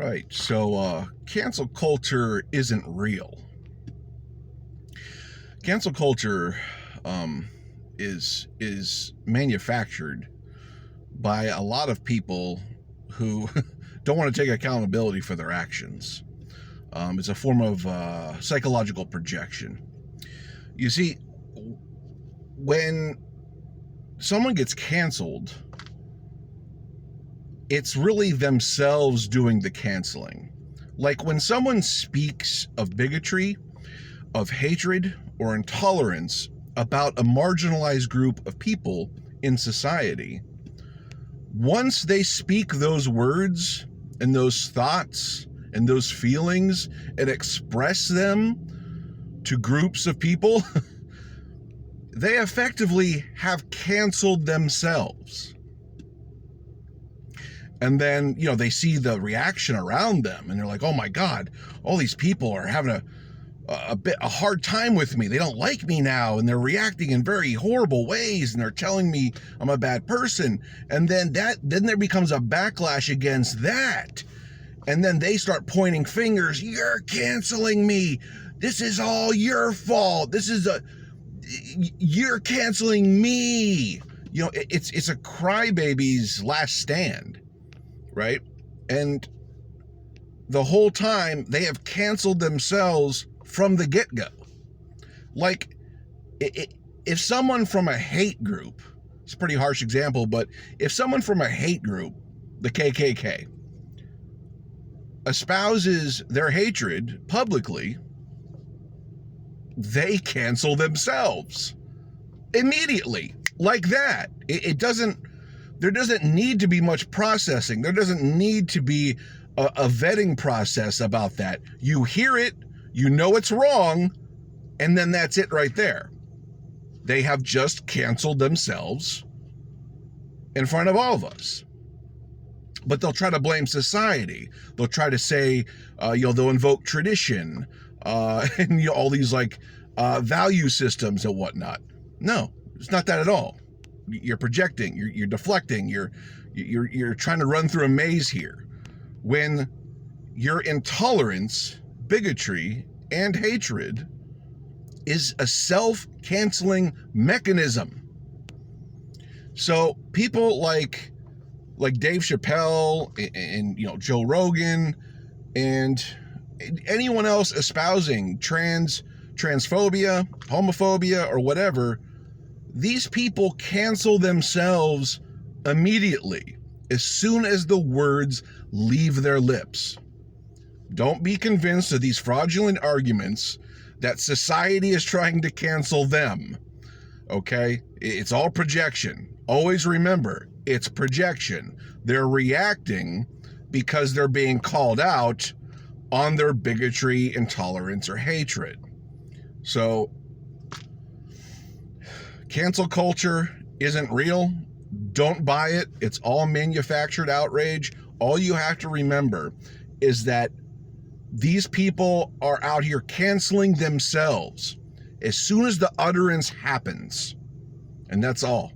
right, so cancel culture isn't real. Cancel culture is manufactured by a lot of people who don't want to take accountability for their actions. It's a form of psychological projection. You see, when someone gets canceled, it's really themselves doing the canceling. Like when someone speaks of bigotry, of hatred, or intolerance about a marginalized group of people in society, once they speak those words and those thoughts and those feelings and express them to groups of people, they effectively have canceled themselves. And then, they see the reaction around them and they're like, oh my God, all these people are having a hard time with me. They don't like me now, and they're reacting in very horrible ways, and they're telling me I'm a bad person. And then there becomes a backlash against that. And then they start pointing fingers. You're canceling me. This is all your fault. You're canceling me. It's a crybaby's last stand, right? And the whole time they have canceled themselves from the get-go. Like, if someone from a hate group, it's a pretty harsh example, but if someone from a hate group, the KKK, espouses their hatred publicly, they cancel themselves immediately, like that. There doesn't need to be much processing. There doesn't need to be a vetting process about that. You hear it, you know it's wrong, and then that's it right there. They have just canceled themselves in front of all of us. But they'll try to blame society. They'll try to say, they'll invoke tradition, and all these value systems and whatnot. No, it's not that at all. You're projecting. You're deflecting. You're trying to run through a maze here. When your intolerance, bigotry, and hatred is a self-canceling mechanism. So people like Dave Chappelle and Joe Rogan and anyone else espousing transphobia, homophobia, or whatever, these people cancel themselves immediately as soon as the words leave their lips. Don't be convinced of these fraudulent arguments that society is trying to cancel them. Okay? It's all projection. Always remember, it's projection. They're reacting because they're being called out on their bigotry, intolerance, or hatred. So, cancel culture isn't real. Don't buy it. It's all manufactured outrage. All you have to remember is that these people are out here canceling themselves as soon as the utterance happens. And that's all.